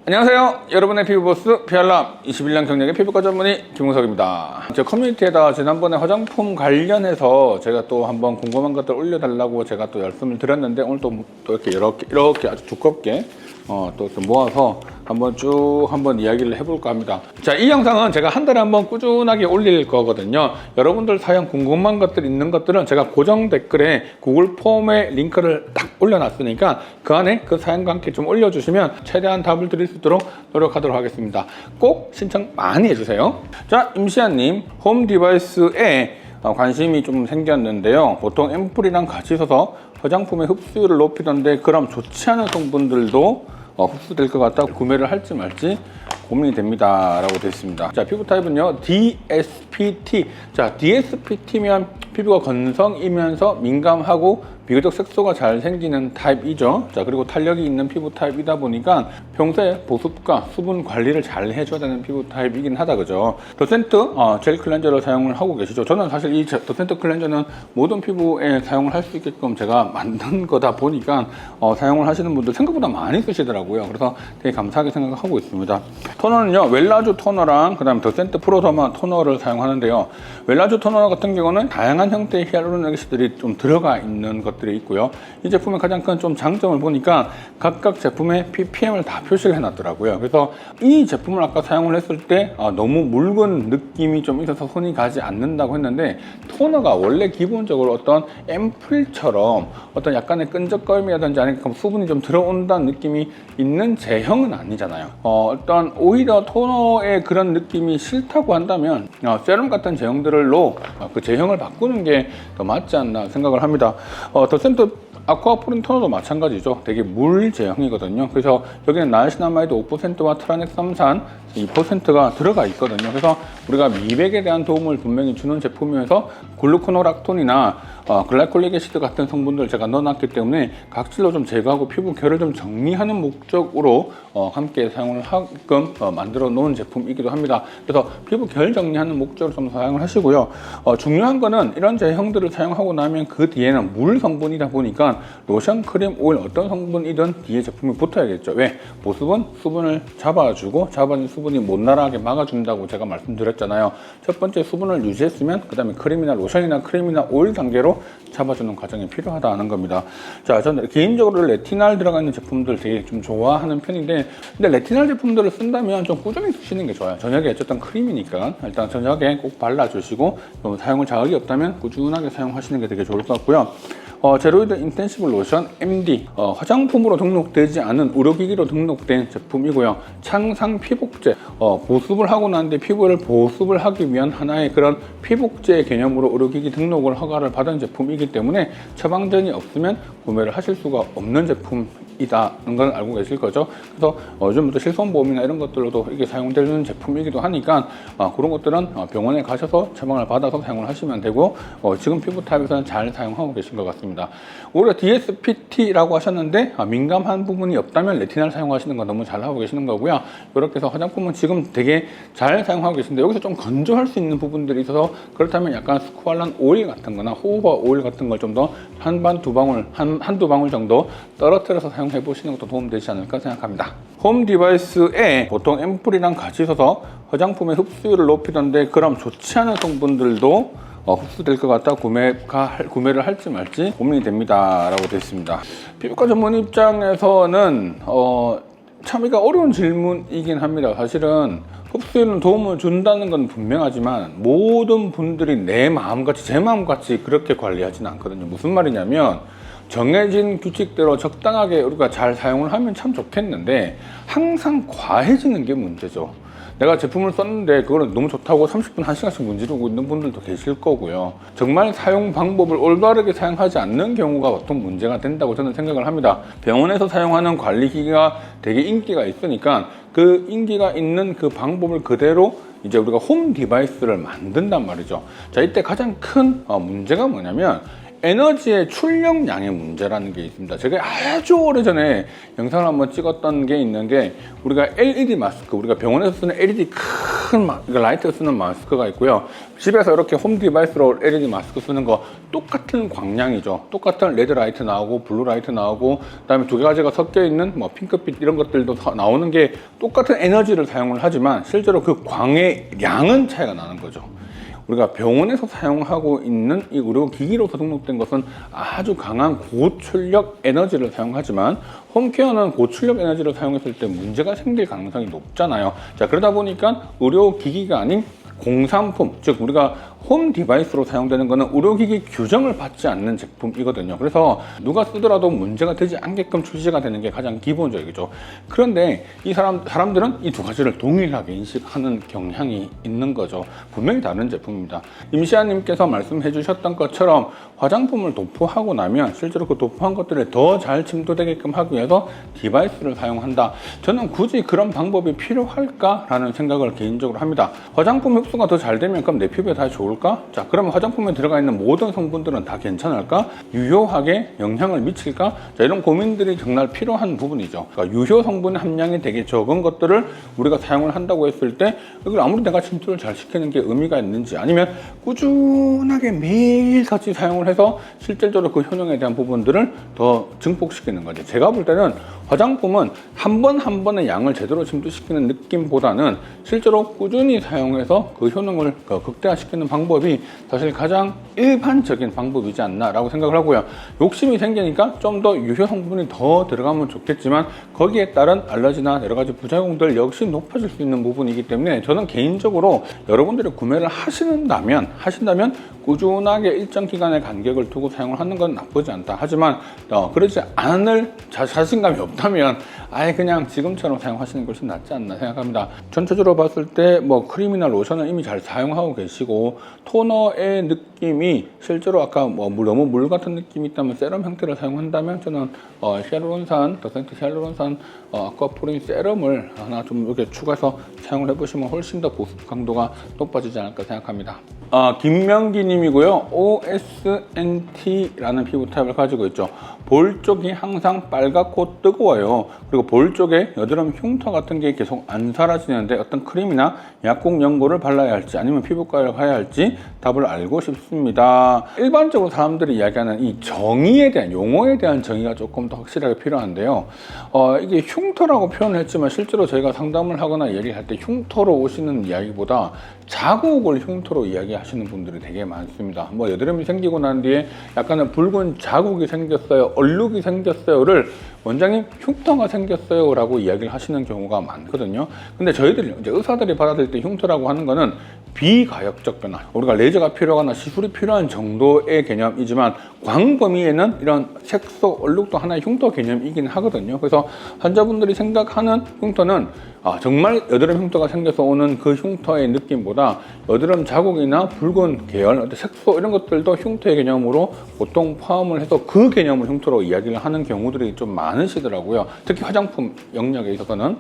안녕하세요. 여러분의 피부보스 피알람 21년 경력의 피부과 전문의 김홍석입니다. 제 커뮤니티에다 지난번에 화장품 관련해서 제가 또 한번 궁금한 것들 올려달라고 제가 또 말씀을 드렸는데 오늘 또 이렇게 아주 두껍게 또 이렇게 모아서 한번 이야기를 해볼까 합니다. 자, 이 영상은 제가 한 달에 한번 꾸준하게 올릴 거거든요. 여러분들 사용 궁금한 것들 있는 것들은 제가 고정 댓글에 구글 폼에 링크를 딱 올려놨으니까 그 안에 그 사연과 함께 좀 올려주시면 최대한 답을 드릴 수 있도록 노력하도록 하겠습니다. 꼭 신청 많이 해주세요. 자, 임시안님, 홈 디바이스에 관심이 좀 생겼는데요. 보통 앰플이랑 같이 써서 화장품의 흡수율을 높이던데 그럼 좋지 않은 성분들도 흡수될 것 같다 구매를 할지 말지 고민이 됩니다 라고 되어 있습니다. 자, 피부 타입은요 DSPT. 자, DSPT면 피부가 건성이면서 민감하고 비교적 색소가 잘 생기는 타입이죠. 자, 그리고 탄력이 있는 피부 타입이다 보니까 평소에 보습과 수분 관리를 잘 해줘야 되는 피부 타입이긴 하다, 그죠? 더센트 젤 클렌저를 사용을 하고 계시죠. 저는 사실 이 더센트 클렌저는 모든 피부에 사용을 할 수 있게끔 제가 만든 거다 보니까 사용을 하시는 분들 생각보다 많이 쓰시더라고요. 그래서 되게 감사하게 생각하고 있습니다. 토너는요 웰라주 토너랑 그 다음에 더센트 프로더마 토너를 사용하는데요. 웰라주 토너 같은 경우는 다양한 형태의 히알루로닉 애시드들이 좀 들어가 있는 것들이 있고요. 이 제품의 가장 큰 좀 장점을 보니까 각각 제품의 ppm을 다 표시를 해놨더라고요. 그래서 이 제품을 아까 사용을 했을 때 너무 묽은 느낌이 좀 있어서 손이 가지 않는다고 했는데, 토너가 원래 기본적으로 어떤 앰플처럼 어떤 약간의 끈적거림이라든지 아니면 수분이 좀 들어온다는 느낌이 있는 제형은 아니잖아요. 일단 오히려 토너의 그런 느낌이 싫다고 한다면 세럼 같은 제형들로 그 제형을 바꾸는 게 더 맞지 않나 생각을 합니다. 더센트 아쿠아포린 토너도 마찬가지죠. 되게 물 제형이거든요. 그래서 여기는 나이시나마이드 5%와 트라넥삼산 2%가 들어가 있거든요. 그래서 우리가 미백에 대한 도움을 분명히 주는 제품이면서 글루코노락톤이나 글라이콜릭 애시드 같은 성분들을 제가 넣어놨기 때문에 각질로 좀 제거하고 피부 결을 좀 정리하는 목적으로 함께 사용을 하게끔 만들어 놓은 제품이기도 합니다. 그래서 피부 결 정리하는 목적으로 좀 사용을 하시고요. 중요한 거는 이런 제형들을 사용하고 나면 그 뒤에는 물 성분이다 보니까 로션, 크림, 오일 어떤 성분이든 뒤에 제품이 붙어야겠죠. 왜? 보습은 수분을 잡아주고 잡아준 수분이 못 날아가게 막아준다고 제가 말씀드렸잖아요. 첫 번째 수분을 유지했으면 그 다음에 크림이나 로션이나 크림이나 오일 단계로 잡아주는 과정이 필요하다는 겁니다. 자, 저는 개인적으로 레티날 들어가 있는 제품들 되게 좀 좋아하는 편인데, 근데 레티날 제품들을 쓴다면 좀 꾸준히 쓰시는 게 좋아요. 저녁에 어쨌든 크림이니까 일단 저녁에 꼭 발라주시고 사용을 자극이 없다면 꾸준하게 사용하시는 게 되게 좋을 것 같고요. 제로이드 인텐시브 로션 MD 화장품으로 등록되지 않은 의료기기로 등록된 제품이고요. 창상 피복제 보습을 하고 난 뒤 피부를 보습을 하기 위한 하나의 그런 피복제 개념으로 의료기기 등록을 허가를 받은 제품이기 때문에 처방전이 없으면 구매를 하실 수가 없는 제품이다는 걸 알고 계실 거죠. 그래서 요즘부터 실손보험이나 이런 것들로도 이게 사용되는 제품이기도 하니까 그런 것들은 병원에 가셔서 처방을 받아서 사용을 하시면 되고, 지금 피부 타입에서는 잘 사용하고 계신 것 같습니다. 오히려 DSPT라고 하셨는데 민감한 부분이 없다면 레티날 사용하시는 거 너무 잘하고 계시는 거고요. 이렇게 해서 화장품은 지금 되게 잘 사용하고 계신데 여기서 좀 건조할 수 있는 부분들이 있어서 그렇다면 약간 스쿠알란 오일 같은 거나 호호바 오일 같은 걸 좀 더 한두 방울 정도 떨어뜨려서 사용해 보시는 것도 도움되지 않을까 생각합니다. 홈 디바이스에 보통 앰플이랑 같이 써서 화장품의 흡수율을 높이던데 그럼 좋지 않은 성분들도 흡수될 것 같다 구매를 할지 말지 고민이 됩니다 라고 되어 있습니다. 피부과 전문 입장에서는 참이가 어려운 질문이긴 합니다. 사실은 흡수에는 도움을 준다는 건 분명하지만 모든 분들이 내 마음같이 제 마음같이 그렇게 관리하지는 않거든요. 무슨 말이냐면 정해진 규칙대로 적당하게 우리가 잘 사용을 하면 참 좋겠는데 항상 과해지는 게 문제죠. 내가 제품을 썼는데 그거는 너무 좋다고 30분, 1시간씩 문지르고 있는 분들도 계실 거고요. 정말 사용 방법을 올바르게 사용하지 않는 경우가 보통 문제가 된다고 저는 생각을 합니다. 병원에서 사용하는 관리기기가 되게 인기가 있으니까 그 인기가 있는 그 방법을 그대로 이제 우리가 홈 디바이스를 만든단 말이죠. 자, 이때 가장 큰 문제가 뭐냐면 에너지의 출력량의 문제라는 게 있습니다. 제가 아주 오래전에 영상을 한번 찍었던 게 있는 게, 우리가 LED 마스크, 우리가 병원에서 쓰는 LED 큰 라이트 쓰는 마스크가 있고요. 집에서 이렇게 홈 디바이스로 LED 마스크 쓰는 거 똑같은 광량이죠. 똑같은 레드 라이트 나오고 블루 라이트 나오고, 그다음에 두 가지가 섞여 있는 뭐 핑크빛 이런 것들도 나오는 게 똑같은 에너지를 사용을 하지만 실제로 그 광의 양은 차이가 나는 거죠. 우리가 병원에서 사용하고 있는 이 의료기기로서 등록된 것은 아주 강한 고출력 에너지를 사용하지만, 홈케어는 고출력 에너지를 사용했을 때 문제가 생길 가능성이 높잖아요. 자, 그러다 보니까 의료기기가 아닌 공산품, 즉 우리가 홈 디바이스로 사용되는 것은 의료기기 규정을 받지 않는 제품이거든요. 그래서 누가 쓰더라도 문제가 되지 않게끔 출시가 되는 게 가장 기본적이죠. 그런데 이 사람들은 이 두 가지를 동일하게 인식하는 경향이 있는 거죠. 분명히 다른 제품입니다. 임시아님께서 말씀해 주셨던 것처럼 화장품을 도포하고 나면 실제로 그 도포한 것들을 더 잘 침투되게끔 하기 위해서 디바이스를 사용한다. 저는 굳이 그런 방법이 필요할까라는 생각을 개인적으로 합니다. 화장품 흡수가 더 잘 되면 그럼 내 피부에 다 좋을까? 자, 그러면 화장품에 들어가 있는 모든 성분들은 다 괜찮을까? 유효하게 영향을 미칠까? 자, 이런 고민들이 정말 필요한 부분이죠. 그러니까 유효 성분의 함량이 되게 적은 것들을 우리가 사용을 한다고 했을 때, 이걸 아무리 내가 침투를 잘 시키는 게 의미가 있는지, 아니면 꾸준하게 매일같이 사용을 해서 실질적으로 그 효능에 대한 부분들을 더 증폭시키는 거죠. 제가 볼 때는 화장품은 한 번 한 번의 양을 제대로 침투시키는 느낌보다는 실제로 꾸준히 사용해서 그 효능을 극대화시키는 방법이 사실 가장 일반적인 방법이지 않나라고 생각을 하고요. 욕심이 생기니까 좀 더 유효 성분이 더 들어가면 좋겠지만, 거기에 따른 알러지나 여러 가지 부작용들 역시 높아질 수 있는 부분이기 때문에, 저는 개인적으로 여러분들이 구매를 하신다면 꾸준하게 일정 기간의 간격을 두고 사용을 하는 건 나쁘지 않다. 하지만 그러지 않을 자신감이 없다면 아예 그냥 지금처럼 사용하시는 것이 낫지 않나 생각합니다. 전체적으로 봤을 때 뭐 크림이나 로션은 이미 잘 사용하고 계시고, 토너의 느낌이 실제로 아까 뭐 너무 물 같은 느낌이 있다면 세럼 형태를 사용한다면 저는 히알루론산, 더센트 히알루론산 아쿠아포린 세럼을 하나 좀 이렇게 추가해서 사용을 해보시면 훨씬 더 보습 강도가 높아지지 않을까 생각합니다. 김명기 님이고요. OSNT라는 피부 타입을 가지고 있죠. 볼 쪽이 항상 빨갛고 뜨거워요. 그리고 볼 쪽에 여드름 흉터 같은 게 계속 안 사라지는데 어떤 크림이나 약국 연고를 발라야 할지 아니면 피부과를 가야 할지 답을 알고 싶습니다. 일반적으로 사람들이 이야기하는 이 정의에 대한, 용어에 대한 정의가 조금 더 확실하게 필요한데요. 이게 흉터라고 표현을 했지만 실제로 저희가 상담을 하거나 얘기할 때 흉터로 오시는 이야기보다 자국을 흉터로 이야기하시는 분들이 되게 많습니다. 뭐 여드름이 생기고 난 뒤에 약간은 붉은 자국이 생겼어요, 얼룩이 생겼어요를 원장님 흉터가 생겼어요 라고 이야기를 하시는 경우가 많거든요. 근데 저희들이 이제 의사들이 받아들일 때 흉터라고 하는 거는 비가역적 변화, 우리가 레이저가 필요하거나 시술이 필요한 정도의 개념이지만, 광범위에는 이런 색소, 얼룩도 하나의 흉터 개념이긴 하거든요. 그래서 환자분들이 생각하는 흉터는 정말 여드름 흉터가 생겨서 오는 그 흉터의 느낌보다 여드름 자국이나 붉은 계열, 색소 이런 것들도 흉터의 개념으로 보통 포함을 해서 그 개념을 흉터로 이야기를 하는 경우들이 좀 많으시더라고요. 특히 화장품 영역에 있어서는.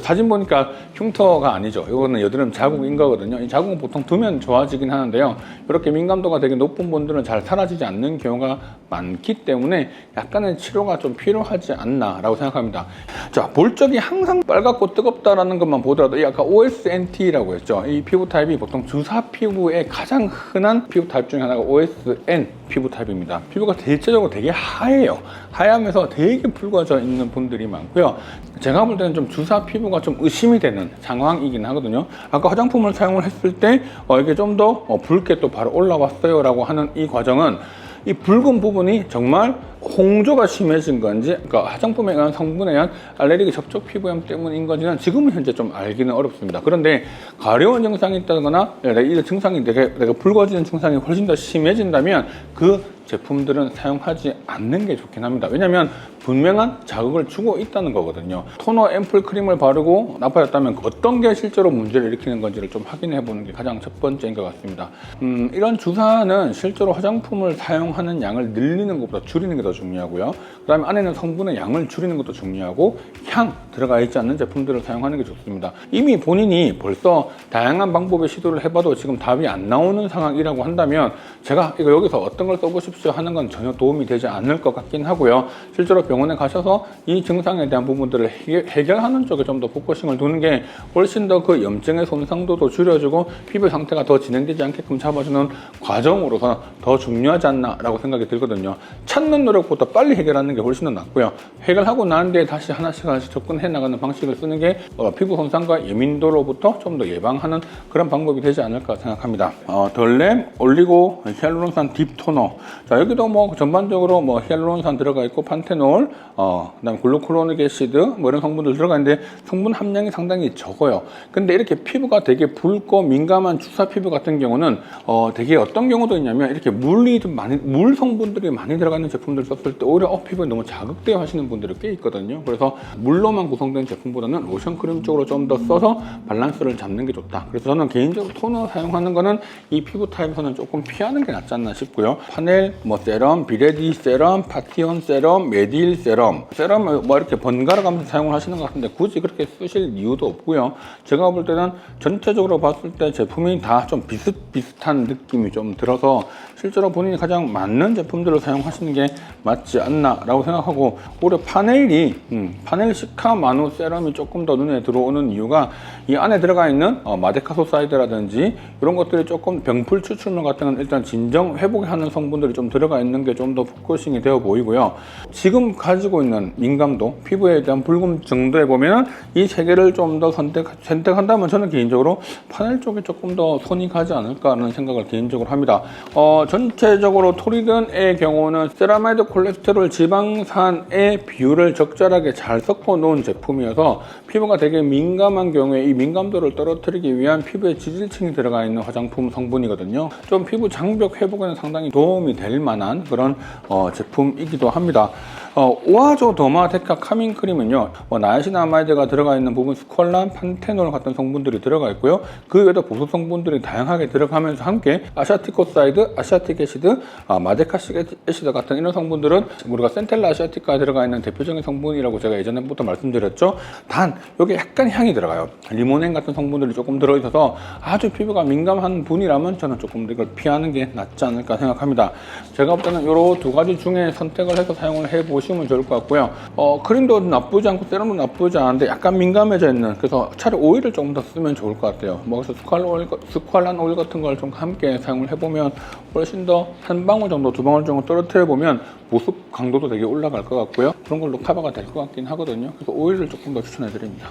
사진 보니까 흉터가 아니죠. 이거는 여드름 자국인 거거든요. 이 자국은 보통 두면 좋아지긴 하는데요. 이렇게 민감도가 되게 높은 분들은 잘 사라지지 않는 경우가 많기 때문에 약간의 치료가 좀 필요하지 않나 라고 생각합니다. 자, 볼 쪽이 항상 빨갛고 뜨겁다라는 것만 보더라도 이 아까 OSNT라고 했죠. 이 피부 타입이 보통 주사 피부의 가장 흔한 피부 타입 중에 하나가 OSN 피부 타입입니다. 피부가 대체적으로 되게 하얘요. 하얘면서 되게 붉어져 있는 분들이 많고요. 제가 볼 때는 좀 주사 피부가 좀 의심이 되는 상황이긴 하거든요. 아까 화장품을 사용을 했을 때 이게 좀 더 붉게 또 바로 올라왔어요 라고 하는 이 과정은, 이 붉은 부분이 정말 홍조가 심해진 건지, 그러니까 화장품에 의한 성분에 의한 알레르기 접촉 피부염 때문인 건지는 지금은 현재 좀 알기는 어렵습니다. 그런데 가려운 증상이 있다거나 이 증상이 내가 붉어지는 증상이 훨씬 더 심해진다면 그 제품들은 사용하지 않는 게 좋긴 합니다. 왜냐하면 분명한 자극을 주고 있다는 거거든요. 토너 앰플 크림을 바르고 나빠졌다면 어떤 게 실제로 문제를 일으키는 건지를 좀 확인해 보는 게 가장 첫 번째인 것 같습니다. 이런 주사는 실제로 화장품을 사용하는 양을 늘리는 것보다 줄이는 게 더 중요하고요. 그 다음에 안에는 성분의 양을 줄이는 것도 중요하고 향 들어가 있지 않는 제품들을 사용하는 게 좋습니다. 이미 본인이 벌써 다양한 방법의 시도를 해봐도 지금 답이 안 나오는 상황이라고 한다면 제가 이거 여기서 어떤 걸 써보십시오 하는 건 전혀 도움이 되지 않을 것 같긴 하고요. 실제로 병원에 가셔서 이 증상에 대한 부분들을 해결하는 쪽에 좀 더 포커싱을 두는 게 훨씬 더 그 염증의 손상도도 줄여주고 피부 상태가 더 진행되지 않게끔 잡아주는 과정으로서 더 중요하지 않나 라고 생각이 들거든요. 찾는 노력보다 빨리 해결하는 게 훨씬 더 낫고요. 해결하고 난 뒤에 다시 하나씩 접근해 나가는 방식을 쓰는 게 피부 손상과 예민도로부터 좀 더 예방하는 그런 방법이 되지 않을까 생각합니다. 덜렘 올리고 히알루론산 딥 토너. 자, 여기도 뭐 전반적으로 뭐 히알루론산 들어가 있고 판테놀, 그다음에 글루코로닉 애시드 뭐 이런 성분들 들어가 있는데 성분 함량이 상당히 적어요. 근데 이렇게 피부가 되게 붉고 민감한 주사 피부 같은 경우는 되게 어떤 경우도 있냐면 이렇게 물 성분들이 많이 들어가 있는 제품들 썼을 때 오히려 피부에 너무 자극되어 하시는 분들이 꽤 있거든요. 그래서 물로만 구성된 제품보다는 로션 크림 쪽으로 좀 더 써서 밸런스를 잡는 게 좋다. 그래서 저는 개인적으로 토너 사용하는 거는 이 피부 타입에서는 조금 피하는 게 낫지 않나 싶고요. 파넬, 뭐 세럼, 비레디 세럼, 파티온 세럼, 메딜 세럼, 세럼 뭐 이렇게 번갈아 가면서 사용을 하시는 것 같은데 굳이 그렇게 쓰실 이유도 없고요. 제가 볼 때는 전체적으로 봤을 때 제품이 다 좀 비슷비슷한 느낌이 좀 들어서 실제로 본인이 가장 맞는 제품들을 사용하시는 게 맞지 않나 라고 생각하고, 오히려 파넬 시카 마누 세럼이 조금 더 눈에 들어오는 이유가 이 안에 들어가 있는 마데카소사이드라든지 이런 것들이 조금 병풀 추출물 같은 건 일단 진정 회복하는 성분들이 좀 들어가 있는 게 좀 더 포커싱이 되어 보이고요. 지금 가지고 있는 민감도, 피부에 대한 붉음 정도에 보면 이 세 개를 좀 더 선택한다면 저는 개인적으로 파넬 쪽에 조금 더 손이 가지 않을까라는 생각을 개인적으로 합니다. 전체적으로 토리든의 경우는 세라마이드 콜레스테롤 지방산의 비율을 적절하게 잘 섞어 놓은 제품이어서 피부가 되게 민감한 경우에 이 민감도를 떨어뜨리기 위한 피부에 지질층이 들어가 있는 화장품 성분이거든요. 좀 피부 장벽 회복에는 상당히 도움이 될 만한 그런 제품이기도 합니다. 오아조 더마 데카 카밍 크림은요, 나이아신아마이드가 들어가 있는 부분, 스콜란, 판테놀 같은 성분들이 들어가 있고요. 그 외에도 보습 성분들이 다양하게 들어가면서 함께 아시아티코사이드, 아시아틱 애시드, 마데카식 애시드 같은 이런 성분들은 우리가 센텔라 아시아티카에 들어가 있는 대표적인 성분이라고 제가 예전부터 말씀드렸죠. 단 여기 약간 향이 들어가요. 리모넨 같은 성분들이 조금 들어있어서 아주 피부가 민감한 분이라면 저는 조금 이걸 피하는 게 낫지 않을까 생각합니다. 제가 볼 때는 이 두 가지 중에 선택을 해서 사용을 해보시면 좋을 것 같고요. 크림도 나쁘지 않고 세럼도 나쁘지 않은데 약간 민감해져 있는, 그래서 차라리 오일을 조금 더 쓰면 좋을 것 같아요. 그래서 스ኳ란 오일 같은 걸 좀 함께 사용을 해보면 훨씬 더 한 방울 정도, 두 방울 정도 떨어뜨려 보면 보습 강도도 되게 올라갈 것 같고요. 그런 걸로 커버가 될 것 같긴 하거든요. 그래서 오일을 조금 더 추천해 드립니다.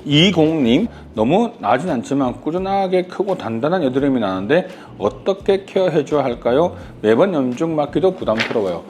20님, 너무 나진 않지만 꾸준하게 크고 단단한 여드름이 나는데 어떻게 케어해 줘야 할까요? 매번 염증 맞기도 부담스러워요.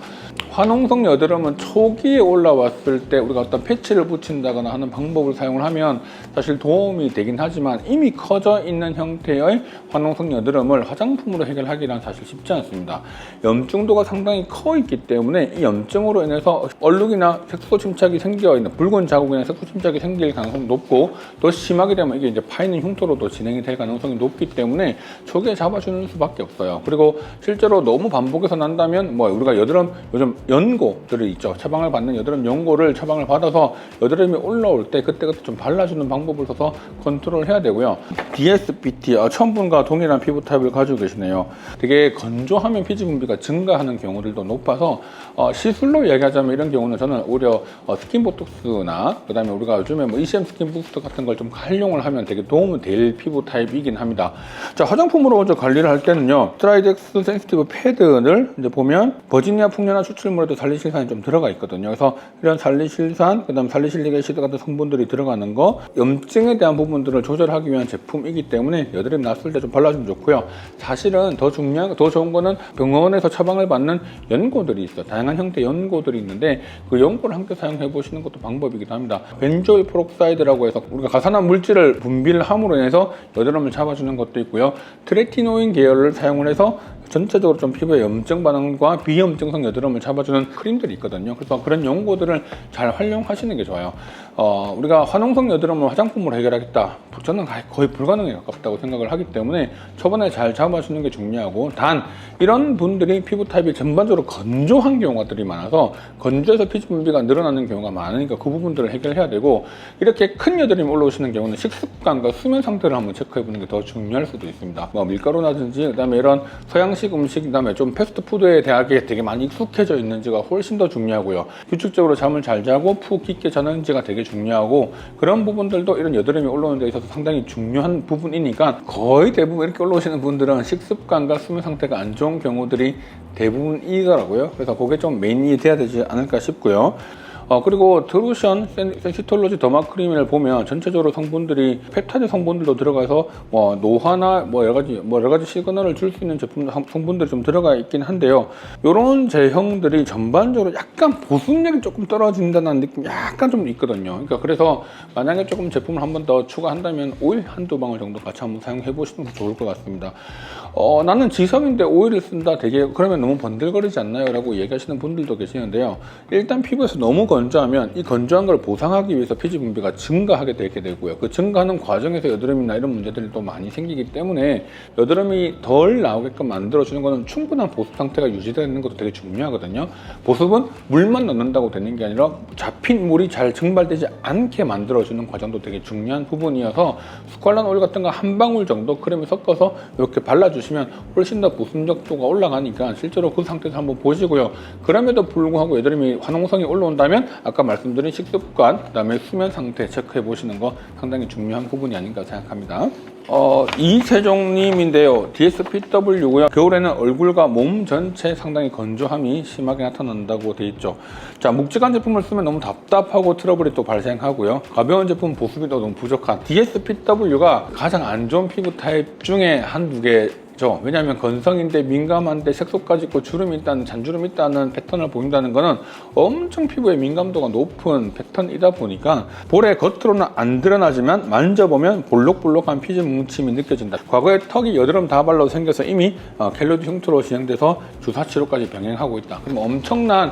화농성 여드름은 초기에 올라왔을 때 우리가 어떤 패치를 붙인다거나 하는 방법을 사용을 하면 사실 도움이 되긴 하지만 이미 커져 있는 형태의 화농성 여드름을 화장품으로 해결하기란 사실 쉽지 않습니다. 염증도가 상당히 커 있기 때문에 이 염증으로 인해서 얼룩이나 색소 침착이 생겨 있는, 붉은 자국이나 색소 침착이 생길 가능성이 높고, 또 심하게 되면 이게 이제 파이는 흉터로도 진행이 될 가능성이 높기 때문에 초기에 잡아주는 수밖에 없어요. 그리고 실제로 너무 반복해서 난다면 우리가 여드름, 요즘 연고들이 있죠. 처방을 받는 여드름 연고를 처방을 받아서 여드름이 올라올 때 그때그때 좀 발라주는 방법을 써서 컨트롤 해야 되고요. DSBT, 처음분과 동일한 피부 타입을 가지고 계시네요. 되게 건조하면 피지 분비가 증가하는 경우들도 높아서 시술로 이야기하자면 이런 경우는 저는 오히려 스킨보톡스나 그 다음에 우리가 요즘에 ECM 스킨 부스터 같은 걸 좀 활용을 하면 되게 도움이 될 피부 타입이긴 합니다. 자, 화장품으로 먼저 관리를 할 때는요, 스트라이덱스 센시티브 패드를 이제 보면 버지니아 풍년화 추출물에도 살리실산이 좀 들어가 있거든요. 그래서 이런 살리실산, 그 다음 살리실릭 애시드 같은 성분들이 들어가는 거, 염증에 대한 부분들을 조절하기 위한 제품이기 때문에 여드름 났을 때 좀 발라주면 좋고요. 사실은 더 좋은 거는 병원에서 처방을 받는 연고들이 있어요. 다양한 형태의 연고들이 있는데 그 연고를 함께 사용해 보시는 것도 방법이기도 합니다. 벤조일 프록사이드라고 해서 우리가 가산화 물질을 분비를 함으로 인해서 여드름을 잡아주는 것도 있고요. 트레티노인 계열을 사용을 해서 전체적으로 좀 피부의 염증 반응과 비염증성 여드름을 잡아주는 크림들이 있거든요. 그래서 그런 용고들을 잘 활용하시는 게 좋아요. 우리가 화농성 여드름을 화장품으로 해결하겠다, 저는 거의 불가능에 가깝다고 생각을 하기 때문에 초반에 잘 잡아주는 게 중요하고, 단 이런 분들이 피부 타입이 전반적으로 건조한 경우들이 많아서 건조해서 피지 분비가 늘어나는 경우가 많으니까 그 부분들을 해결해야 되고, 이렇게 큰 여드름이 올라오시는 경우는 식습관과 수면 상태를 한번 체크해 보는 게 더 중요할 수도 있습니다. 뭐 밀가루라든지 그다음에 이런 서양식 음식, 그다음에 좀 패스트푸드에 대하게 되게 많이 익숙해져 있는지가 훨씬 더 중요하고요. 규칙적으로 잠을 잘 자고 푹 깊게 자는지가 되게 중요하고, 그런 부분들도 이런 여드름이 올라오는 데 있어서 상당히 중요한 부분이니까, 거의 대부분 이렇게 올라오시는 분들은 식습관과 수면 상태가 안 좋은 경우들이 대부분이더라고요. 그래서 그게 좀 메인이 돼야 되지 않을까 싶고요. 그리고 드루션 센시톨로지 더마 크림을 보면 전체적으로 성분들이 펩타이드 성분들도 들어가서 노화나 여러 가지 시그널을 줄 수 있는 제품 성분들이 좀 들어가 있긴 한데요. 이런 제형들이 전반적으로 약간 보습력이 조금 떨어진다는 느낌이 약간 좀 있거든요. 그러니까 그래서 만약에 조금 제품을 한 번 더 추가한다면 오일 한두 방울 정도 같이 한번 사용해 보시는 게 좋을 것 같습니다. 나는 지성인데 오일을 쓴다, 되게 그러면 너무 번들거리지 않나요? 라고 얘기하시는 분들도 계시는데요. 일단 피부에서 너무 건조하면 이 건조한 걸 보상하기 위해서 피지 분비가 증가하게 되게 되고요. 그 증가하는 과정에서 여드름이나 이런 문제들이 또 많이 생기기 때문에 여드름이 덜 나오게끔 만들어주는 것은 충분한 보습 상태가 유지되는 것도 되게 중요하거든요. 보습은 물만 넣는다고 되는 게 아니라 잡힌 물이 잘 증발되지 않게 만들어주는 과정도 되게 중요한 부분이어서 스퀄란 오일 같은 거 한 방울 정도 크림에 섞어서 이렇게 발라주시면 훨씬 더 보습력도가 올라가니까 실제로 그 상태에서 한번 보시고요. 그럼에도 불구하고 여드름이 화농성이 올라온다면 아까 말씀드린 식습관, 그 다음에 수면 상태 체크해 보시는 거 상당히 중요한 부분이 아닌가 생각합니다. 이세종님인데요. DSPW고요. 겨울에는 얼굴과 몸 전체 상당히 건조함이 심하게 나타난다고 돼 있죠. 자, 묵직한 제품을 쓰면 너무 답답하고 트러블이 또 발생하고요. 가벼운 제품 보습이 또 너무 부족한 DSPW가 가장 안 좋은 피부 타입 중에 한두 개. 왜냐하면 건성인데 민감한데 색소까지 있고 주름이 있다는, 잔주름이 있다는 패턴을 보인다는 것은 엄청 피부에 민감도가 높은 패턴이다 보니까 볼에 겉으로는 안 드러나지만 만져보면 볼록볼록한 피지 뭉침이 느껴진다. 과거에 턱이 여드름 다발로 생겨서 이미 켈로디 흉터로 진행돼서 주사치료까지 병행하고 있다. 그럼 엄청난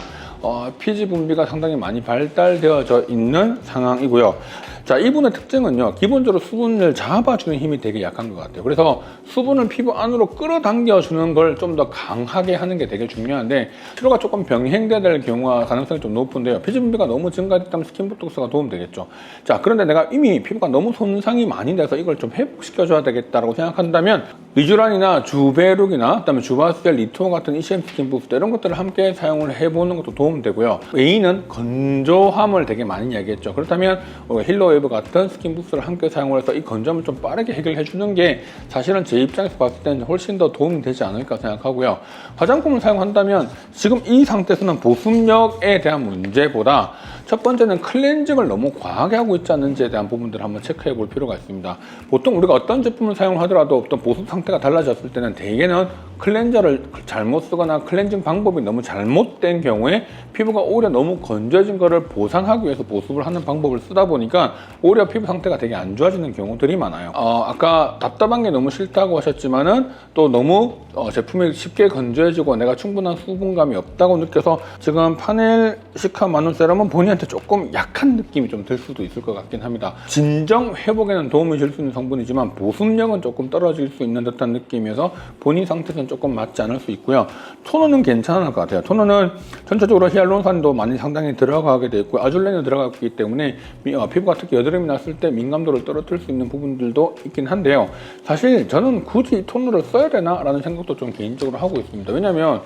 피지 분비가 상당히 많이 발달되어져 있는 상황이고요. 자, 이분의 특징은요, 기본적으로 수분을 잡아주는 힘이 되게 약한 것 같아요. 그래서 수분을 피부 안으로 끌어당겨주는 걸 좀 더 강하게 하는 게 되게 중요한데, 치료가 조금 병행돼야 될 경우가 가능성이 좀 높은데요. 피지 분비가 너무 증가됐다면 스킨보톡스가 도움되겠죠. 자, 그런데 내가 이미 피부가 너무 손상이 많이 돼서 이걸 좀 회복시켜줘야 되겠다라고 생각한다면 리쥬란이나 주베룩이나 그다음에 주바셀, 리토 같은 ECM 스킨 부스터 이런 것들을 함께 사용을 해보는 것도 도움되고요. 메인은 건조함을 되게 많이 이야기했죠. 그렇다면 힐러웨이브 같은 스킨 부스터를 함께 사용을 해서 이 건조함을 좀 빠르게 해결해 주는 게 사실은 제 입장에서 봤을 때는 훨씬 더 도움이 되지 않을까 생각하고요. 화장품을 사용한다면 지금 이 상태에서는 보습력에 대한 문제보다 첫 번째는 클렌징을 너무 과하게 하고 있지 않는지에 대한 부분들을 한번 체크해 볼 필요가 있습니다. 보통 우리가 어떤 제품을 사용하더라도 어떤 보습 상태가 달라졌을 때는 대개는 클렌저를 잘못 쓰거나 클렌징 방법이 너무 잘못된 경우에 피부가 오히려 너무 건조해진 거를 보상하기 위해서 보습을 하는 방법을 쓰다 보니까 오히려 피부 상태가 되게 안 좋아지는 경우들이 많아요. 아까 답답한 게 너무 싫다고 하셨지만은 또 너무 제품이 쉽게 건조해지고 내가 충분한 수분감이 없다고 느껴서 지금 파넬 시카 마누 세럼은 본인한테 조금 약한 느낌이 좀 들 수도 있을 것 같긴 합니다. 진정 회복에는 도움이 줄 수 있는 성분이지만 보습력은 조금 떨어질 수 있는 듯한 느낌이어서 본인 상태에서는 조금 맞지 않을 수 있고요. 토너는 괜찮을 것 같아요. 토너는 전체적으로 히알루론산도 많이 상당히 들어가게 되어 있고 아줄렌이 들어가기 때문에 피부가 특히 여드름이 났을 때 민감도를 떨어뜨릴 수 있는 부분들도 있긴 한데요. 사실 저는 굳이 토너를 써야 되나? 라는 생각도 좀 개인적으로 하고 있습니다. 왜냐하면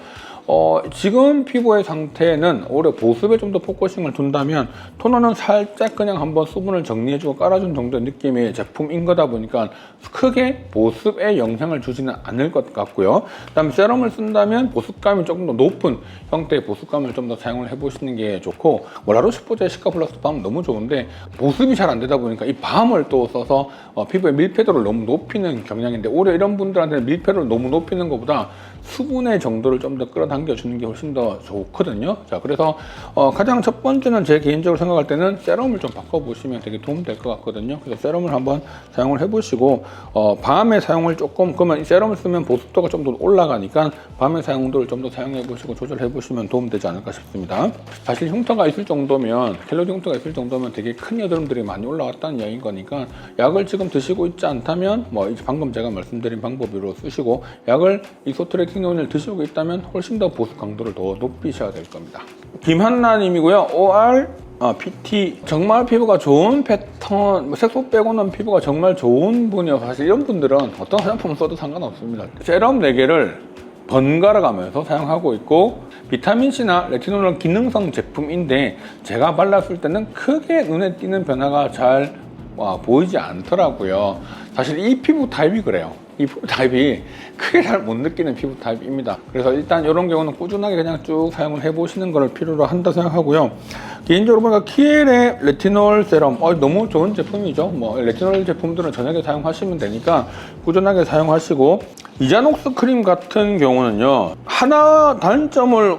지금 피부의 상태는 오히려 보습에 좀 더 포커싱을 둔다면 토너는 살짝 그냥 한번 수분을 정리해주고 깔아준 정도의 느낌의 제품인 거다 보니까 크게 보습에 영향을 주지는 않을 것 같고요. 그 다음에 세럼을 쓴다면 보습감이 조금 더 높은 형태의 보습감을 좀 더 사용을 해보시는 게 좋고, 라로시포제 시카 플러스 밤 너무 좋은데 보습이 잘 안 되다 보니까 이 밤을 또 써서 피부의 밀폐도를 너무 높이는 경향인데, 오히려 이런 분들한테는 밀폐도를 너무 높이는 것보다 수분의 정도를 좀 더 끌어당겨 당겨주는 게 훨씬 더 좋거든요. 자, 그래서 가장 첫 번째는 제 개인적으로 생각할 때는 세럼을 좀 바꿔보시면 되게 도움될 것 같거든요. 그래서 세럼을 한번 사용을 해보시고 밤에 사용을 조금, 그러면 이 세럼을 쓰면 보습도가 좀 더 올라가니까 밤에 사용도를 좀 더 사용해보시고 조절해보시면 도움되지 않을까 싶습니다. 사실 흉터가 있을 정도면, 켈로디 흉터가 있을 정도면 되게 큰 여드름들이 많이 올라왔다는 이야기인 거니까 약을 지금 드시고 있지 않다면 이제 방금 제가 말씀드린 방법으로 쓰시고, 약을 이소트레티논을 드시고 있다면 훨씬 더 보습 강도를 더 높이셔야 될 겁니다. 김한나님이고요. OR PT 정말 피부가 좋은 패턴, 색소 빼고는 피부가 정말 좋은 분이어서 사실 이런 분들은 어떤 화장품을 써도 상관없습니다. 세럼 4개를 번갈아 가면서 사용하고 있고, 비타민C나 레티놀은 기능성 제품인데 제가 발랐을 때는 크게 눈에 띄는 변화가 잘 보이지 않더라고요. 사실 이 피부 타입이 그래요. 이 피부 타입이 크게 잘 못 느끼는 피부 타입입니다. 그래서 일단 이런 경우는 꾸준하게 그냥 쭉 사용을 해보시는 걸 필요로 한다 생각하고요. 개인적으로 보니까 키엘의 레티놀 세럼 너무 좋은 제품이죠. 레티놀 제품들은 저녁에 사용하시면 되니까 꾸준하게 사용하시고, 이자녹스 크림 같은 경우는요, 하나 단점을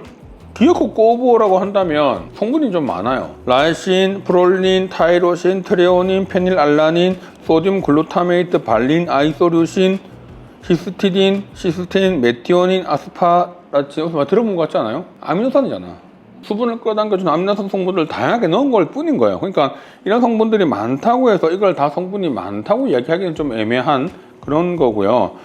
기어코 꼽으라고 한다면 성분이 좀 많아요. 라이신, 프롤린, 타이로신, 트레오닌, 페닐알라닌, 소듐 글루타메이트, 발린, 아이소류신, 히스티딘, 시스테인, 메티오닌, 아스파라친, 들어본 것 같지 않아요? 아미노산이잖아. 수분을 끌어당겨주는 아미노산 성분들을 다양하게 넣은 걸 뿐인 거예요. 그러니까 이런 성분들이 많다고 해서 이걸 다 성분이 많다고 이야기하기는 좀 애매한 그런 거고요.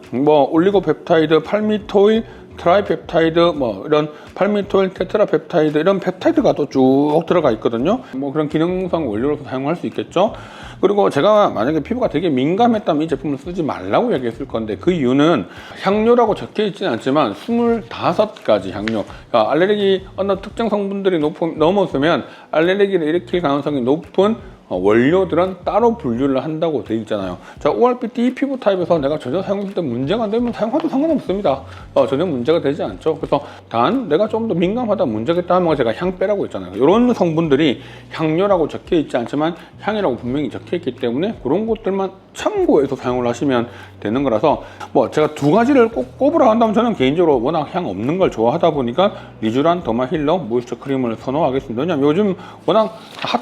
올리고펩타이드, 팔미토일, 트라이펩타이드, 이런 팔미토일, 테트라펩타이드, 이런 펩타이드가 또 쭉 들어가 있거든요. 그런 기능성 원료로서 사용할 수 있겠죠. 그리고 제가 만약에 피부가 되게 민감했다면 이 제품을 쓰지 말라고 얘기했을 건데, 그 이유는 향료라고 적혀 있지는 않지만 25가지 향료, 그러니까 알레르기 어느 특정 성분들이 넘어서면 알레르기를 일으킬 가능성이 높은 원료들은 따로 분류를 한다고 되어 있잖아요. 자, ORPT 피부 타입에서 내가 전혀 사용했을 때 문제가 안 되면 사용해도 상관없습니다. 전혀 문제가 되지 않죠. 그래서 단 내가 좀 더 민감하다, 문제가 있다 하면 제가 향빼라고 있잖아요. 이런 성분들이 향료라고 적혀 있지 않지만 향이라고 분명히 적혀 있기 때문에 그런 것들만 참고해서 사용을 하시면 되는 거라서, 제가 두 가지를 꼭 꼽으라 한다면 저는 개인적으로 워낙 향 없는 걸 좋아하다 보니까 리쥬란 더마힐러 모이스처 크림을 선호하겠습니다. 왜냐면 요즘 워낙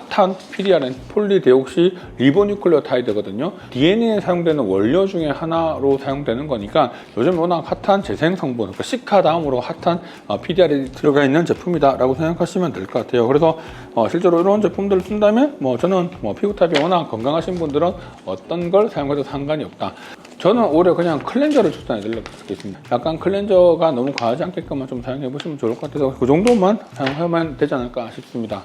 핫한 PDRN, 폴리데옥시 리보뉴클레오타이드거든요. DNA에 사용되는 원료 중에 하나로 사용되는 거니까 요즘 워낙 핫한 재생 성분, 그러니까 시카 다음으로 핫한 PDRN이 들어가 있는 제품이다 라고 생각하시면 될 것 같아요. 그래서 실제로 이런 제품들을 쓴다면 저는 피부 타입이 워낙 건강하신 분들은 어떤 걸 사용해도 상관이 없다. 저는 오히려 그냥 클렌저를 추천해 드리겠습니다. 약간 클렌저가 너무 과하지 않게끔만 좀 사용해 보시면 좋을 것 같아서 그 정도만 사용하면 되지 않을까 싶습니다.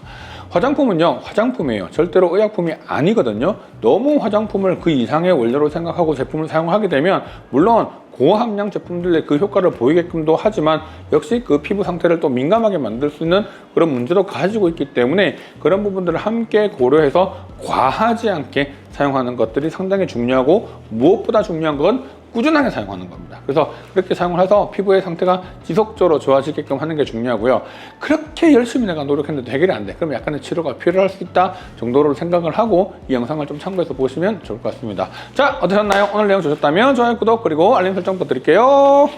화장품은요, 화장품이에요. 절대로 의약품이 아니거든요. 너무 화장품을 그 이상의 원료로 생각하고 제품을 사용하게 되면 물론 고함량 제품들의 그 효과를 보이게끔도 하지만 역시 그 피부 상태를 또 민감하게 만들 수 있는 그런 문제도 가지고 있기 때문에 그런 부분들을 함께 고려해서 과하지 않게 사용하는 것들이 상당히 중요하고, 무엇보다 중요한 건 꾸준하게 사용하는 겁니다. 그래서 그렇게 사용을 해서 피부의 상태가 지속적으로 좋아지게끔 하는 게 중요하고요. 그렇게 열심히 내가 노력했는데 해결이 안 돼. 그럼 약간의 치료가 필요할 수 있다 정도로 생각을 하고 이 영상을 좀 참고해서 보시면 좋을 것 같습니다. 자, 어떠셨나요? 오늘 내용 좋으셨다면 좋아요, 구독, 그리고 알림 설정 부탁드릴게요.